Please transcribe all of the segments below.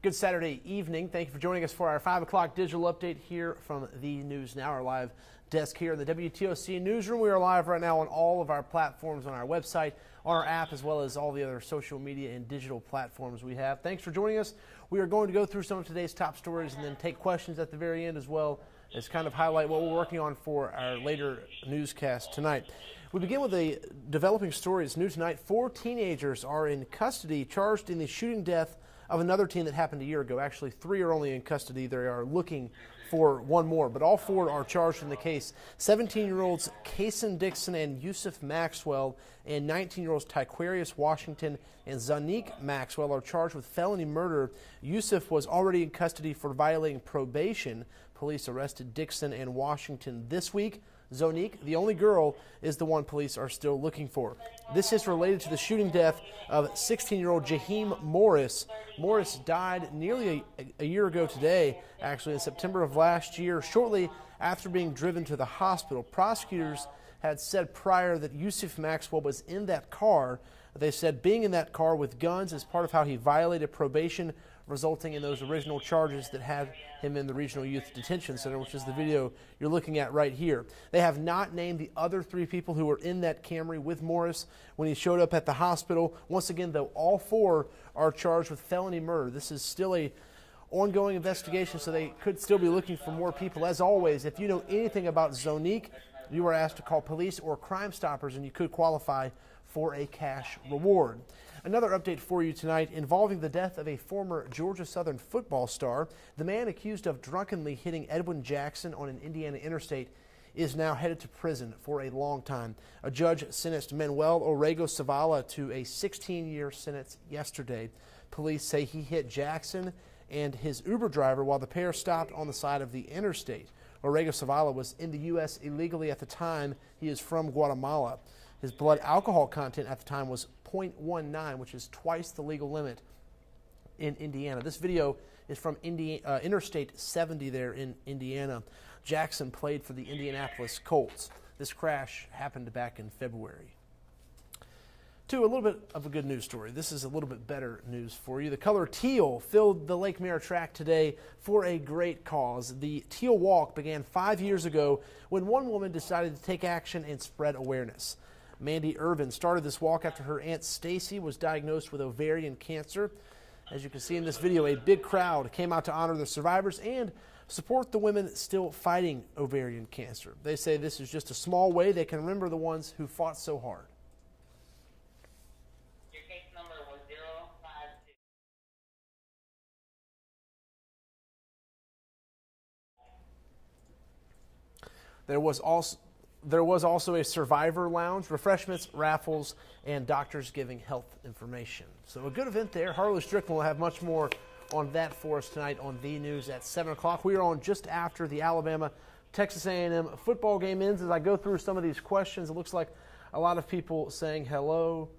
Good Saturday evening. Thank you for joining us for our 5 o'clock digital update here from The News Now, our live desk here in the WTOC newsroom. We are live right now on all of our platforms, on our website, on our app, as well as all the other social media and digital platforms we have. Thanks for joining us. We are going to go through some of today's top stories and then take questions at the very end, as well as kind of highlight what we're working on for our later newscast tonight. We begin with a developing story. It's new tonight. 4 teenagers are in custody charged in the shooting death of another teen that happened a year ago. Actually, 3 are only in custody. They are looking for 1 more, but all 4 are charged in the case. 17-year-olds Kaysen Dixon and Yusuf Maxwell and 19-year-olds Tyquarius Washington and Zonique Maxwell are charged with felony murder. Yusuf was already in custody for violating probation. Police arrested Dixon and Washington this week. Zonique, the only girl, is the one police are still looking for. This is related to the shooting death of 16-year-old Jaheim Morris. Morris died nearly a year ago today, actually in September of last year, shortly after being driven to the hospital. Prosecutors had said prior that Yusuf Maxwell was in that car. They said being in that car with guns is part of how he violated probation, resulting in those original charges that had him in the Regional Youth Detention Center, which is the video you're looking at right here. They have not named the other 3 people who were in that Camry with Morris when he showed up at the hospital. Once again, though, all 4 are charged with felony murder. This is still a ongoing investigation, so they could still be looking for more people. As always, if you know anything about Zonique, you are asked to call police or Crime Stoppers, and you could qualify for a cash reward. Another update for you tonight involving the death of a former Georgia Southern football star. The man accused of drunkenly hitting Edwin Jackson on an Indiana interstate is now headed to prison for a long time. A judge sentenced Manuel Orrego Zavala to a 16-year sentence yesterday. Police say he hit Jackson and his Uber driver while the pair stopped on the side of the interstate. Orrego Zavala was in the U.S. illegally at the time. He is from Guatemala. His blood alcohol content at the time was 0.19, which is twice the legal limit in Indiana. This video is from Interstate 70 there in Indiana. Jackson played for the Indianapolis Colts. This crash happened back in February. To a little bit of a good news story. This is a little bit better news for you. The color teal filled the Lake Mirror track today for a great cause. The Teal Walk began 5 years ago when one woman decided to take action and spread awareness. Mandy Irvin started this walk after her Aunt Stacy was diagnosed with ovarian cancer. As you can see in this video, a big crowd came out to honor the survivors and support the women still fighting ovarian cancer. They say this is just a small way they can remember the ones who fought so hard. Your case number was 052. There was also a survivor lounge, refreshments, raffles, and doctors giving health information. So a good event there. Harley Strickland will have much more on that for us tonight on The News at 7 o'clock. We are on just after the Alabama-Texas A&M football game ends. As I go through some of these questions, it looks like a lot of people saying hello,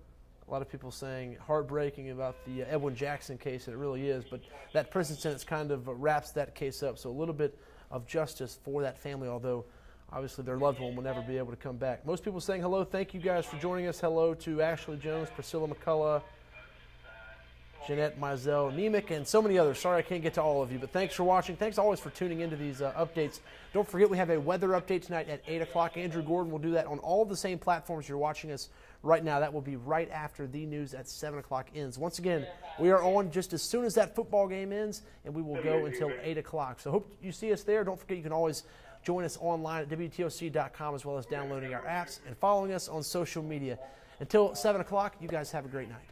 a lot of people saying heartbreaking about the Edwin Jackson case, and it really is. But that prison sentence kind of wraps that case up. So a little bit of justice for that family, although obviously their loved one will never be able to come back. Most people saying hello. Thank you guys for joining us. Hello to Ashley Jones, Priscilla McCullough, Jeanette Mizell, Nemec, and so many others. Sorry I can't get to all of you, but thanks for watching. Thanks always for tuning into these updates. Don't forget we have a weather update tonight at 8 o'clock. Andrew Gordon will do that on all the same platforms you're watching us right now. That will be right after The News at 7 o'clock ends. Once again, we are on just as soon as that football game ends, and we will go until 8 o'clock. So hope you see us there. Don't forget you can always join us online at WTOC.com, as well as downloading our apps and following us on social media. Until 7 o'clock, you guys have a great night.